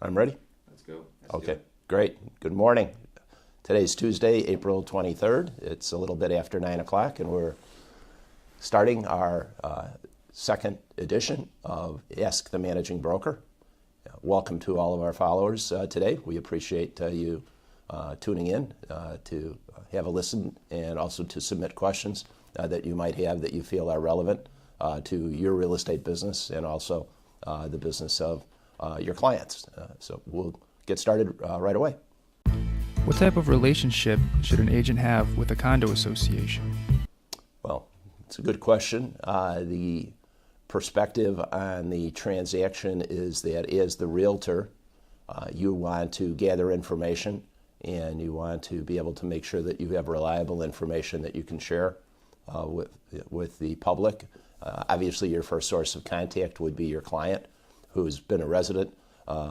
I'm ready? Let's go. Okay, great. Good morning. Today's Tuesday, April 23rd. It's a little bit after 9 o'clock, and we're starting our second edition of Ask the Managing Broker. Welcome to all of our followers today. We appreciate you tuning in to have a listen and also to submit questions that you might have that you feel are relevant to your real estate business and also the business of your clients. So we'll get started right away. What type of relationship should an agent have with a condo association? Well, it's a good question. The perspective on the transaction is that as the realtor, you want to gather information and you want to be able to make sure that you have reliable information that you can share with the public. Obviously, your first source of contact would be your client, who's been a resident,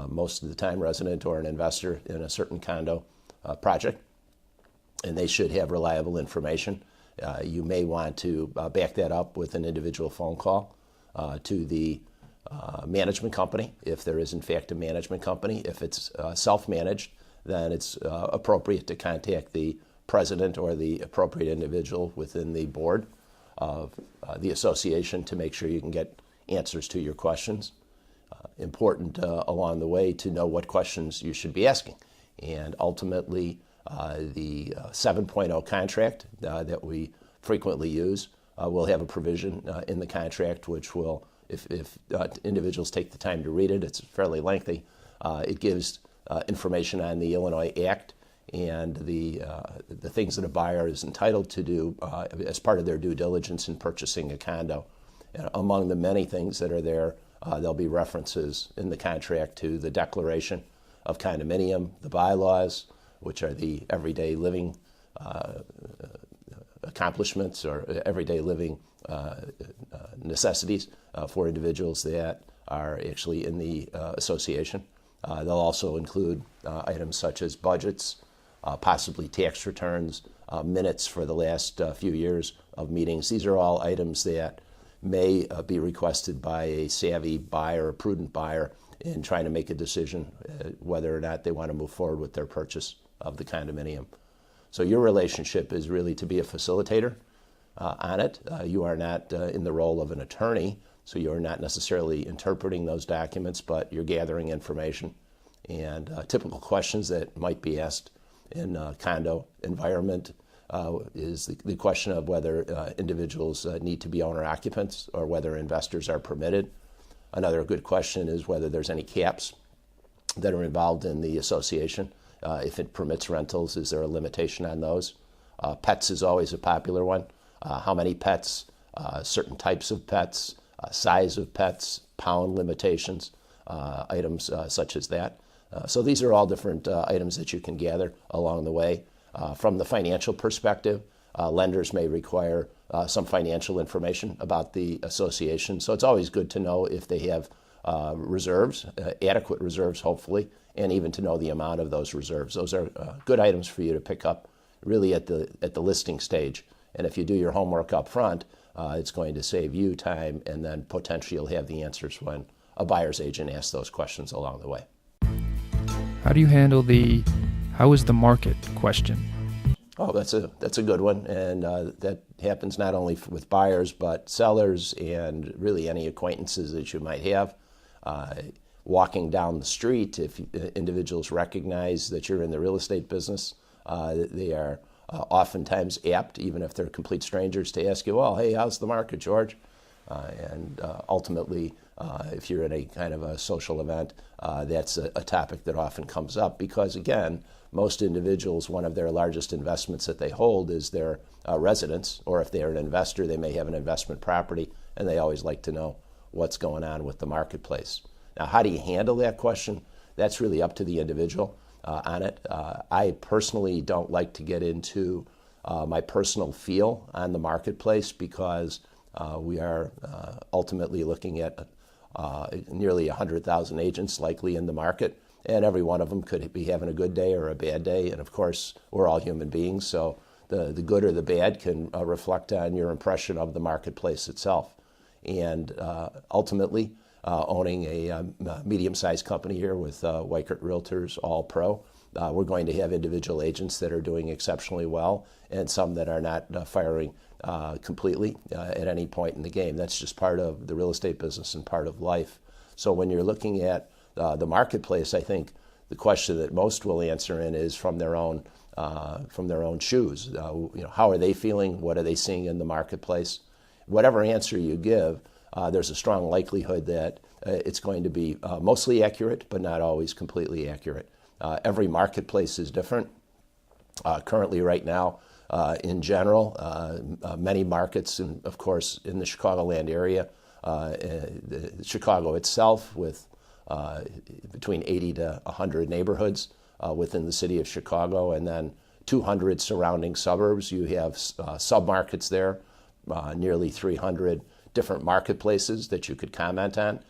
most of the time resident or an investor in a certain condo project, and they should have reliable information. You may want to back that up with an individual phone call to the management company, if there is in fact a management company. If it's self-managed, then it's appropriate to contact the president or the appropriate individual within the board of the association to make sure you can get answers to your questions. Important along the way to know what questions you should be asking. And ultimately, the 7.0 contract that we frequently use will have a provision in the contract which will, if individuals take the time to read it, it's fairly lengthy. It gives information on the Illinois Act and the things that a buyer is entitled to do as part of their due diligence in purchasing a condo. And among the many things that are there, there'll be references in the contract to the declaration of condominium, the bylaws, which are the everyday living accomplishments or everyday living necessities for individuals that are actually in the association. They'll also include items such as budgets, possibly tax returns, minutes for the last few years of meetings. These are all items that may be requested by a savvy buyer, a prudent buyer, in trying to make a decision whether or not they want to move forward with their purchase of the condominium. So your relationship is really to be a facilitator on it. You are not in the role of an attorney, so you're not necessarily interpreting those documents, but you're gathering information. And typical questions that might be asked in a condo environment is the question of whether individuals need to be owner-occupants or whether investors are permitted. Another good question is whether there's any caps that are involved in the association. If it permits rentals, is there a limitation on those? Pets is always a popular one. How many pets, certain types of pets, size of pets, pound limitations, items such as that. So these are all different items that you can gather along the way. From the financial perspective, lenders may require some financial information about the association. So it's always good to know if they have reserves, adequate reserves, hopefully, and even to know the amount of those reserves. Those are good items for you to pick up really at the listing stage. And if you do your homework up front, it's going to save you time, and then potentially you'll have the answers when a buyer's agent asks those questions along the way. How do you handle the "how is the market" question? Oh, that's a good one, and that happens not only with buyers but sellers and really any acquaintances that you might have. Walking down the street, if individuals recognize that you're in the real estate business, they are oftentimes apt, even if they're complete strangers, to ask you, well, hey, how's the market, George? And ultimately, if you're in a kind of a social event, that's a topic that often comes up because, again, most individuals, one of their largest investments that they hold is their residence, or if they're an investor, they may have an investment property, and they always like to know what's going on with the marketplace. Now, how do you handle that question? That's really up to the individual on it. I personally don't like to get into my personal feel on the marketplace because we are ultimately looking at nearly 100,000 agents likely in the market, and every one of them could be having a good day or a bad day. And of course, we're all human beings, so the good or the bad can reflect on your impression of the marketplace itself. And ultimately, owning a medium-sized company here with Weichert Realtors All Pro. We're going to have individual agents that are doing exceptionally well and some that are not firing completely at any point in the game. That's just part of the real estate business and part of life. So when you're looking at the marketplace, I think the question that most will answer in is from their own shoes. How are they feeling? What are they seeing in the marketplace? Whatever answer you give, there's a strong likelihood that it's going to be mostly accurate, but not always completely accurate. Every marketplace is different. Currently, right now, in general, many markets, and of course, in the Chicagoland area, Chicago itself, with between 80 to 100 neighborhoods within the city of Chicago, and then 200 surrounding suburbs. You have submarkets there, nearly 300 different marketplaces that you could comment on.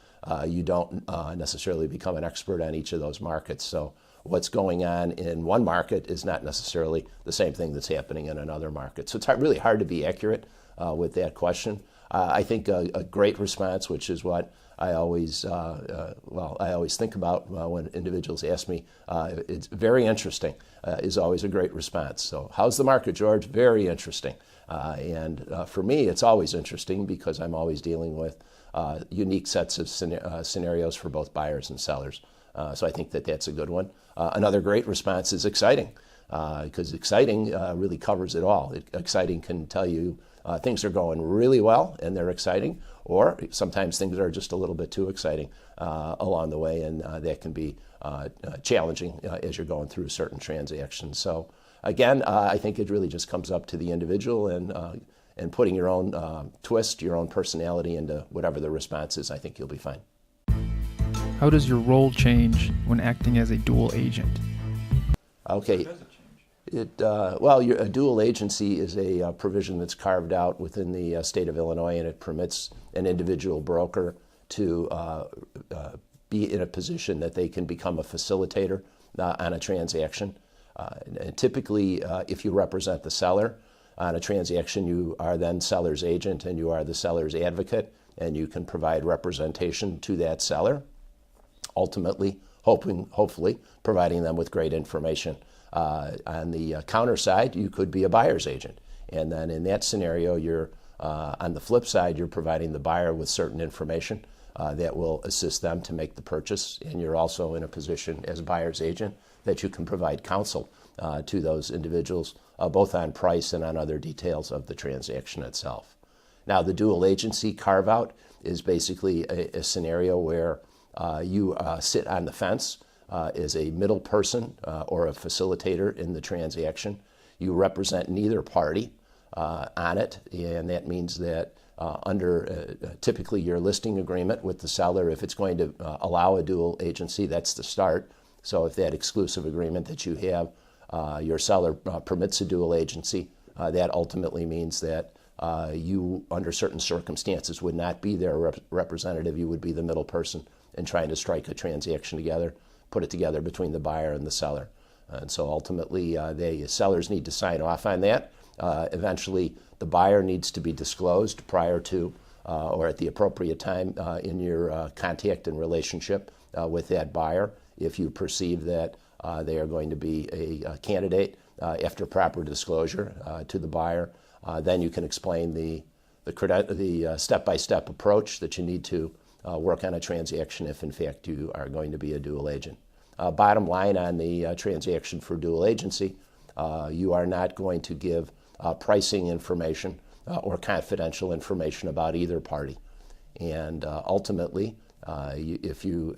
You don't necessarily become an expert on each of those markets. So what's going on in one market is not necessarily the same thing that's happening in another market. So it's really hard to be accurate with that question. I think a great response, which is what I always think about when individuals ask me, it's very interesting, is always a great response. So how's the market, George? Very interesting. And for me, it's always interesting because I'm always dealing with unique sets of scenarios for both buyers and sellers. So I think that that's a good one. Another great response is exciting, because exciting really covers it all. Exciting can tell you things are going really well and they're exciting, or sometimes things are just a little bit too exciting along the way, and that can be challenging as you're going through certain transactions. So again, I think it really just comes up to the individual and putting your own twist, your own personality into whatever the response is. I think you'll be fine. How does your role change when acting as a dual agent? Okay. A dual agency is a provision that's carved out within the state of Illinois, and it permits an individual broker to be in a position that they can become a facilitator on a transaction. And typically, if you represent the seller on a transaction, you are then seller's agent and you are the seller's advocate, and you can provide representation to that seller, ultimately, hopefully, providing them with great information. On the counter side, you could be a buyer's agent. And then in that scenario, you're on the flip side, you're providing the buyer with certain information that will assist them to make the purchase. And you're also in a position as a buyer's agent that you can provide counsel to those individuals, both on price and on other details of the transaction itself. Now, the dual agency carve-out is basically a scenario where you sit on the fence as a middle person or a facilitator in the transaction. You represent neither party on it, and that means that under typically your listing agreement with the seller, if it's going to allow a dual agency, that's the start. So if that exclusive agreement that you have, your seller permits a dual agency, that ultimately means that you, under certain circumstances, would not be their representative. You would be the middle person in trying to strike a transaction together, put it together between the buyer and the seller. And so ultimately, the sellers need to sign off on that. Eventually, the buyer needs to be disclosed prior to or at the appropriate time in your contact and relationship with that buyer. If you perceive that they are going to be a candidate after proper disclosure to the buyer, then you can explain the step-by-step approach that you need to work on a transaction if, in fact, you are going to be a dual agent. Bottom line on the transaction for dual agency, you are not going to give pricing information or confidential information about either party. And ultimately, if you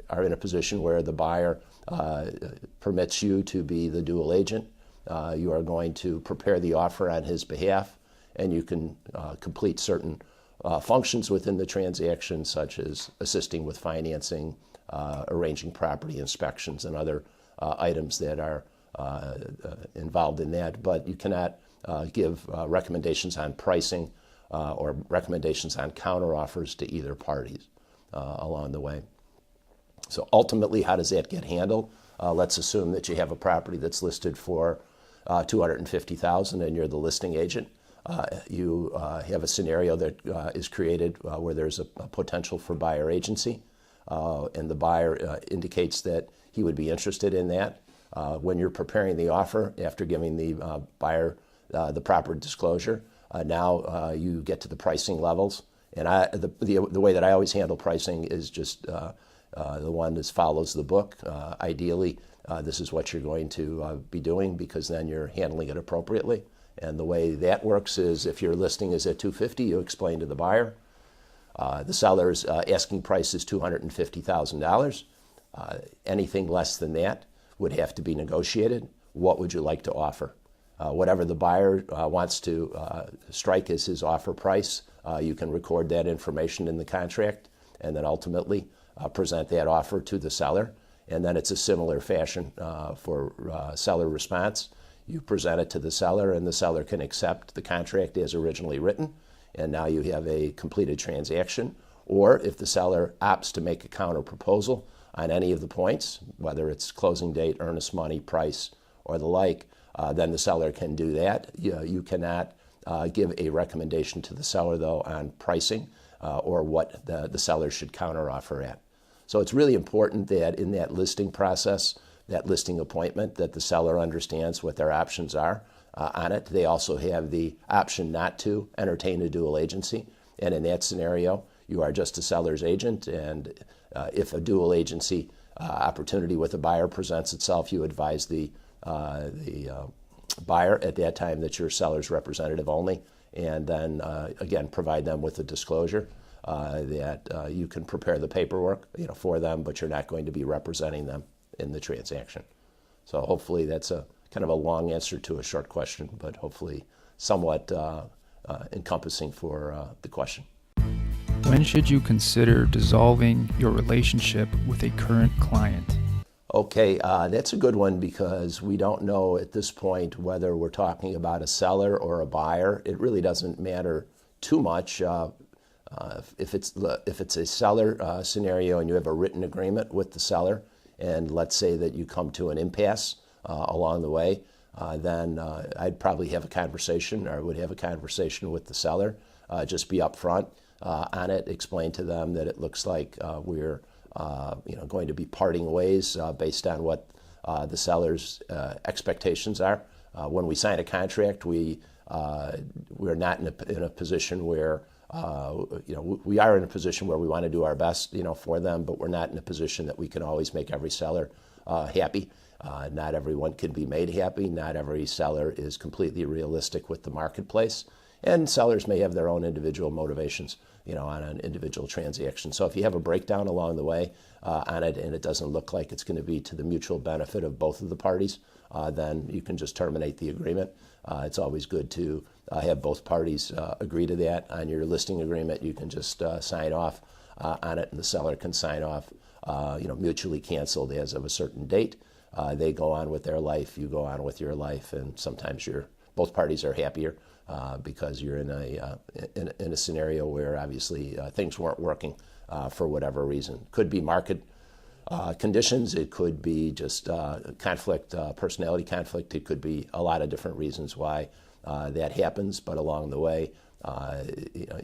are in a position where the buyer permits you to be the dual agent, you are going to prepare the offer on his behalf, and you can complete certain functions within the transaction, such as assisting with financing, arranging property inspections, and other items that are involved in that. But you cannot give recommendations on pricing or recommendations on counteroffers to either parties along the way. So ultimately, how does that get handled? Let's assume that you have a property that's listed for $250,000 and you're the listing agent. you have a scenario that is created where there's a potential for buyer agency, and the buyer indicates that he would be interested in that. When you're preparing the offer, after giving the buyer the proper disclosure, now you get to the pricing levels. And the way that I always handle pricing is just the one that follows the book. Ideally, this is what you're going to be doing, because then you're handling it appropriately. And the way that works is, if your listing is at $250,000, you explain to the buyer. The seller's asking price is $250,000. Anything less than that would have to be negotiated. What would you like to offer? Whatever the buyer wants to strike as his offer price, you can record that information in the contract, and then ultimately present that offer to the seller. And then it's a similar fashion for seller response. You present it to the seller, and the seller can accept the contract as originally written, and now you have a completed transaction. Or if the seller opts to make a counter proposal on any of the points, whether it's closing date, earnest money, price, or the like, then the seller can do that. You cannot give a recommendation to the seller, though, on pricing or what the seller should counteroffer at. So it's really important that in that listing process, that listing appointment, that the seller understands what their options are on it. They also have the option not to entertain a dual agency. And in that scenario, you are just a seller's agent. And if a dual agency opportunity with a buyer presents itself, you advise the buyer at that time that you're seller's representative only. And then, again, provide them with a disclosure that you can prepare the paperwork for them, but you're not going to be representing them in the transaction. So hopefully that's a kind of a long answer to a short question, but hopefully somewhat encompassing for the question. When should you consider dissolving your relationship with a current client? Okay, that's a good one, because we don't know at this point whether we're talking about a seller or a buyer. It really doesn't matter too much. If it's a seller scenario and you have a written agreement with the seller, and let's say that you come to an impasse along the way, then I'd probably have a conversation, or would have a conversation with the seller. Just be upfront on it. Explain to them that it looks like we're going to be parting ways based on what the seller's expectations are. When we sign a contract, we're not in a position where we are in a position where we want to do our best, for them, but we're not in a position that we can always make every seller happy. Not everyone can be made happy. Not every seller is completely realistic with the marketplace, and sellers may have their own individual motivations, on an individual transaction. So if you have a breakdown along the way on it, and it doesn't look like it's going to be to the mutual benefit of both of the parties, then you can just terminate the agreement. It's always good to have both parties agree to that. On your listing agreement, you can just sign off on it, and the seller can sign off, mutually canceled as of a certain date. They go on with their life, you go on with your life, and sometimes both parties are happier because you're in a scenario where obviously things weren't working for whatever reason. Could be market conditions. It could be just conflict, personality conflict. It could be a lot of different reasons why that happens. But along the way,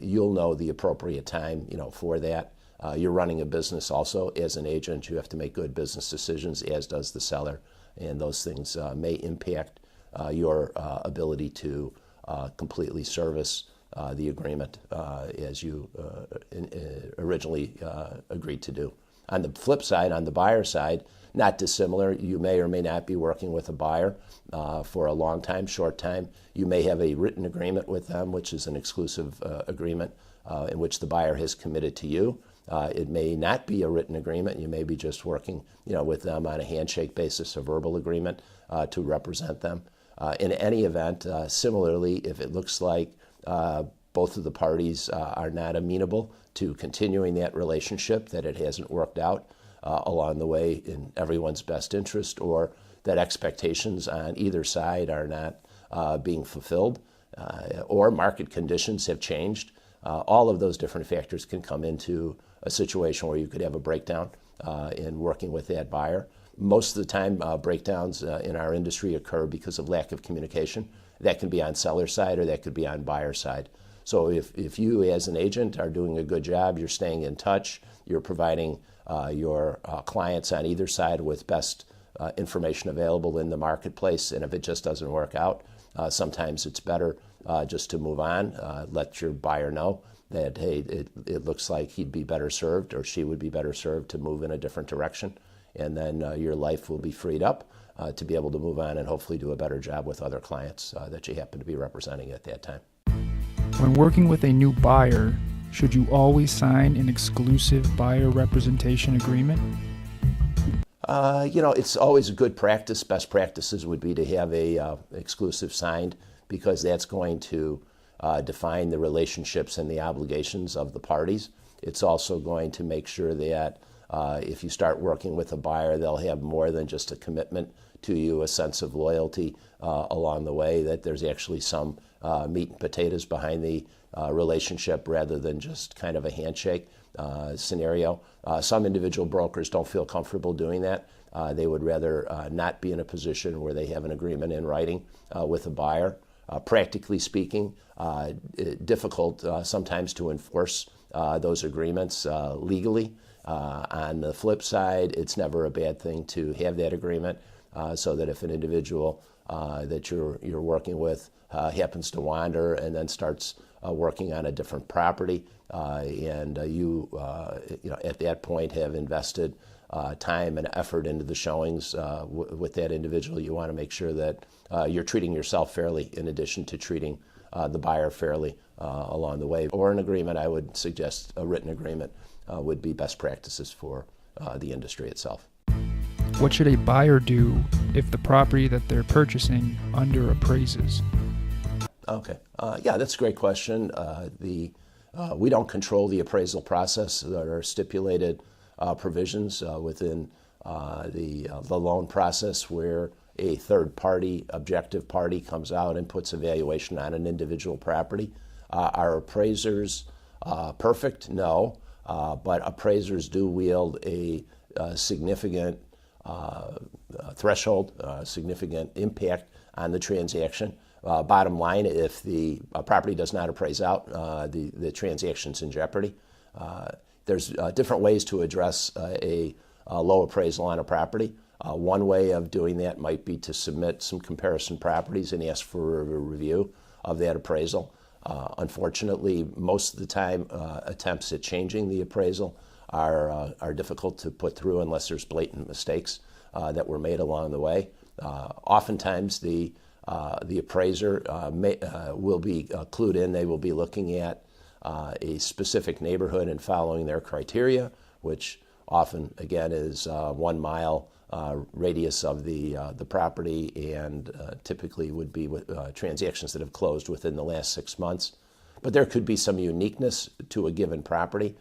you'll know the appropriate time, for that. You're running a business also as an agent. You have to make good business decisions, as does the seller, and those things may impact your ability to completely service the agreement as you originally agreed to do. On the flip side, on the buyer side, not dissimilar. You may or may not be working with a buyer for a long time, short time. You may have a written agreement with them, which is an exclusive agreement in which the buyer has committed to you. It may not be a written agreement. You may be just working, with them on a handshake basis, a verbal agreement to represent them. In any event, similarly, if it looks like both of the parties are not amenable to continuing that relationship, that it hasn't worked out along the way in everyone's best interest, or that expectations on either side are not being fulfilled, or market conditions have changed, all of those different factors can come into a situation where you could have a breakdown in working with that buyer. Most of the time, breakdowns in our industry occur because of lack of communication That can be on seller side or that could be on buyer side. So if you as an agent are doing a good job, you're staying in touch, you're providing your clients on either side with best information available in the marketplace, and if it just doesn't work out, sometimes it's better just to move on, let your buyer know that, hey, it looks like he'd be better served or she would be better served to move in a different direction, and then your life will be freed up to be able to move on and hopefully do a better job with other clients that you happen to be representing at that time. When working with a new buyer, should you always sign an exclusive buyer representation agreement? It's always a good practice. Best practices would be to have a exclusive signed, because that's going to define the relationships and the obligations of the parties. It's also going to make sure that if you start working with a buyer, they'll have more than just a commitment to you, a sense of loyalty along the way, that there's actually some meat and potatoes behind the relationship rather than just kind of a handshake scenario. Some individual brokers don't feel comfortable doing that. They would rather not be in a position where they have an agreement in writing with a buyer. Practically speaking, difficult sometimes to enforce those agreements legally. On the flip side, it's never a bad thing to have that agreement so that if an individual that you're working with happens to wander and then starts working on a different property, and you at that point have invested time and effort into the showings with that individual, you want to make sure that you're treating yourself fairly in addition to treating the buyer fairly along the way. Or an agreement, I would suggest a written agreement would be best practices for the industry itself. What should a buyer do if the property that they're purchasing under appraises? Okay. Yeah, that's a great question. We don't control the appraisal process. There are stipulated provisions within the loan process where a third party, objective party, comes out and puts a valuation on an individual property. Are appraisers perfect? No. But appraisers do wield a significant threshold, significant impact on the transaction. Bottom line, if the property does not appraise out, the transaction's in jeopardy. There's different ways to address a low appraisal on a property. One way of doing that might be to submit some comparison properties and ask for a review of that appraisal. Unfortunately, most of the time, attempts at changing the appraisal are difficult to put through unless there's blatant mistakes that were made along the way. Oftentimes, the appraiser will be clued in. They will be looking at a specific neighborhood and following their criteria, which often, again, is 1 mile radius of the property, and typically would be with transactions that have closed within the last 6 months. But there could be some uniqueness to a given property,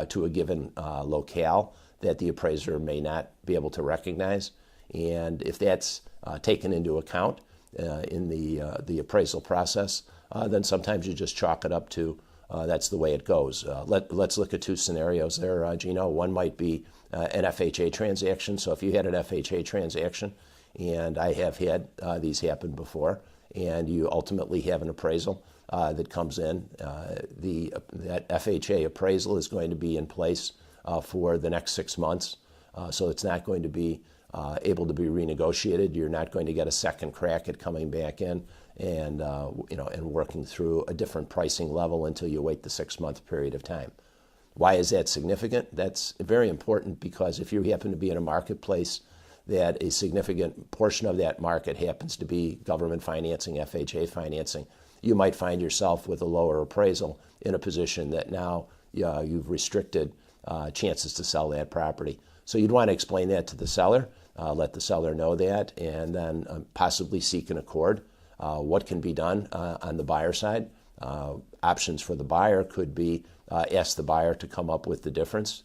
to a given locale that the appraiser may not be able to recognize. And if that's taken into account in the appraisal process, then sometimes you just chalk it up to that's the way it goes. Let's look at two scenarios there, Gino. One might be an FHA transaction. So if you had an FHA transaction, and I have had these happen before, and you ultimately have an appraisal that comes in, that FHA appraisal is going to be in place for the next 6 months. So it's not going to be able to be renegotiated. You're not going to get a second crack at coming back in and and working through a different pricing level until you wait the 6-month period of time. Why is that significant? That's very important because if you happen to be in a marketplace that a significant portion of that market happens to be government financing, FHA financing, you might find yourself with a lower appraisal in a position that now you've restricted chances to sell that property. So you'd want to explain that to the seller, let the seller know that, and then possibly seek an accord. What can be done on the buyer side? Options for the buyer could be ask the buyer to come up with the difference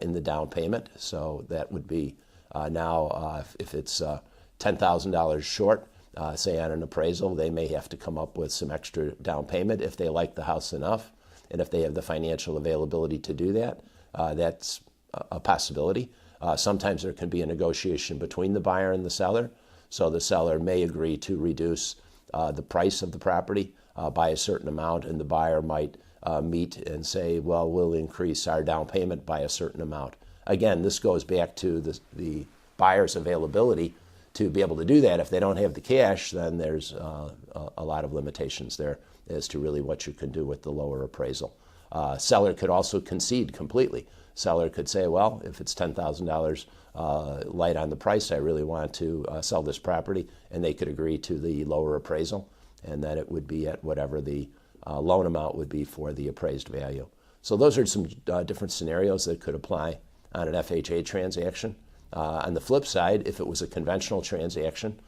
in the down payment. So that would be now if it's $10,000 short, say on an appraisal, they may have to come up with some extra down payment if they like the house enough, and if they have the financial availability to do that, that's a possibility. Sometimes there can be a negotiation between the buyer and the seller. So the seller may agree to reduce the price of the property by a certain amount, and the buyer might meet and say, well, we'll increase our down payment by a certain amount. Again, this goes back to the buyer's availability to be able to do that. If they don't have the cash, then there's a lot of limitations there as to really what you can do with the lower appraisal. Seller could also concede completely. Seller could say, well, if it's $10,000 light on the price, I really want to sell this property, and they could agree to the lower appraisal, and that it would be at whatever the loan amount would be for the appraised value. So those are some different scenarios that could apply on an FHA transaction. On the flip side, if it was a conventional transaction,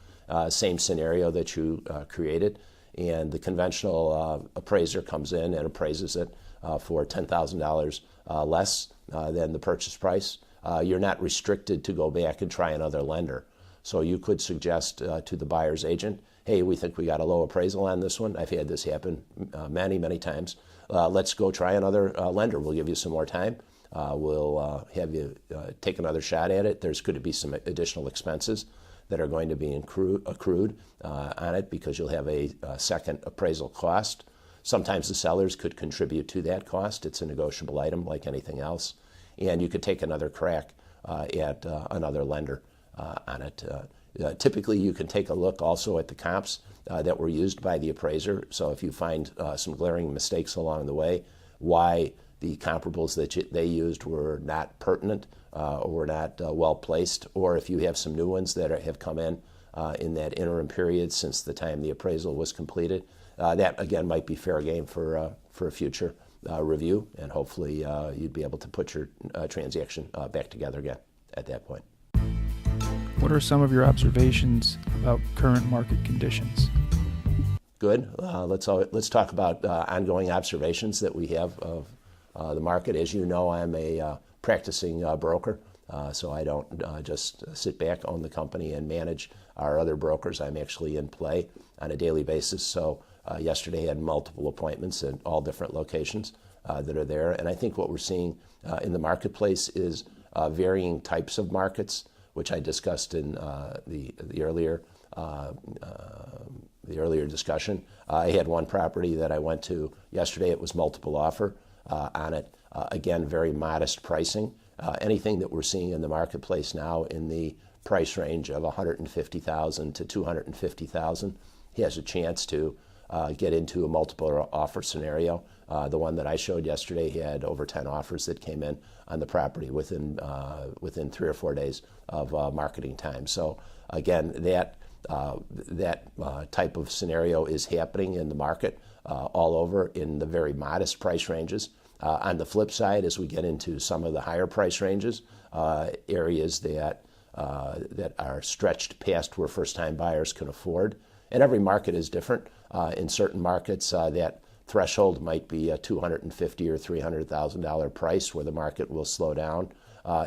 same scenario that you created, and the conventional appraiser comes in and appraises it for $10,000 less than the purchase price, you're not restricted to go back and try another lender. So you could suggest to the buyer's agent, hey, we think we got a low appraisal on this one. I've had this happen many, many times. Let's go try another lender. We'll give you some more time. We'll have you take another shot at it. There's going to be some additional expenses that are going to be accrued on it because you'll have a second appraisal cost. Sometimes the sellers could contribute to that cost. It's a negotiable item like anything else. And you could take another crack at another lender on it. Typically, you can take a look also at the comps that were used by the appraiser. So if you find some glaring mistakes along the way, why the comparables that they used were not pertinent or were not well placed, or if you have some new ones that have come in that interim period since the time the appraisal was completed, that again might be fair game for a future review, and hopefully you'd be able to put your transaction back together again at that point. What are some of your observations about current market conditions? Good. Let's talk about ongoing observations that we have of the market. As you know, I'm a practicing broker, so I don't just sit back, own the company, and manage our other brokers. I'm actually in play on a daily basis. So yesterday I had multiple appointments at all different locations that are there. And I think what we're seeing in the marketplace is varying types of markets, which I discussed in the earlier discussion. I had one property that I went to yesterday. It was multiple offer on it. Again, very modest pricing. Anything that we're seeing in the marketplace now in the price range of $150,000 to $250,000 has a chance to get into a multiple offer scenario. The one that I showed yesterday had over 10 offers that came in on the property within 3 or 4 days of marketing time. So again, that type of scenario is happening in the market all over in the very modest price ranges. On the flip side, as we get into some of the higher price ranges, areas that are stretched past where first-time buyers can afford, and every market is different. In certain markets, that threshold might be a $250,000 or $300,000 price where the market will slow down.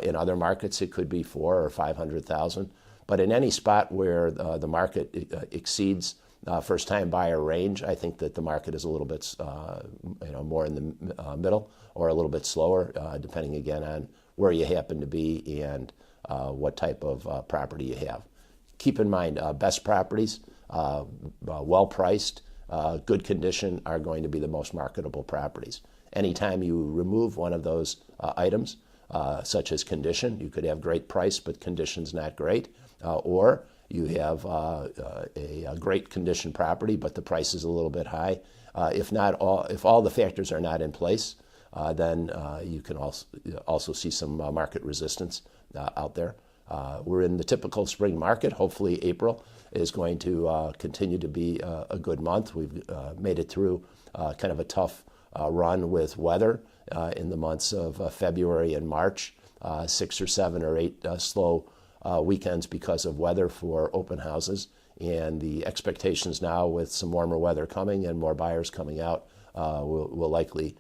In other markets, it could be $400,000 or $500,000. But in any spot where the market exceeds first-time buyer range, I think that the market is a little bit more in the middle or a little bit slower, depending again on where you happen to be and what type of property you have. Keep in mind, best properties, well-priced, good condition are going to be the most marketable properties. Anytime you remove one of those items, such as condition, you could have great price but condition's not great, or you have a great condition property but the price is a little bit high. If all the factors are not in place, then you can also see some market resistance out there. We're in the typical spring market. Hopefully April is going to continue to be a good month. We've made it through kind of a tough run with weather in the months of February and March, 6 or 7 or 8 slow weekends because of weather for open houses. And the expectations now with some warmer weather coming and more buyers coming out will likely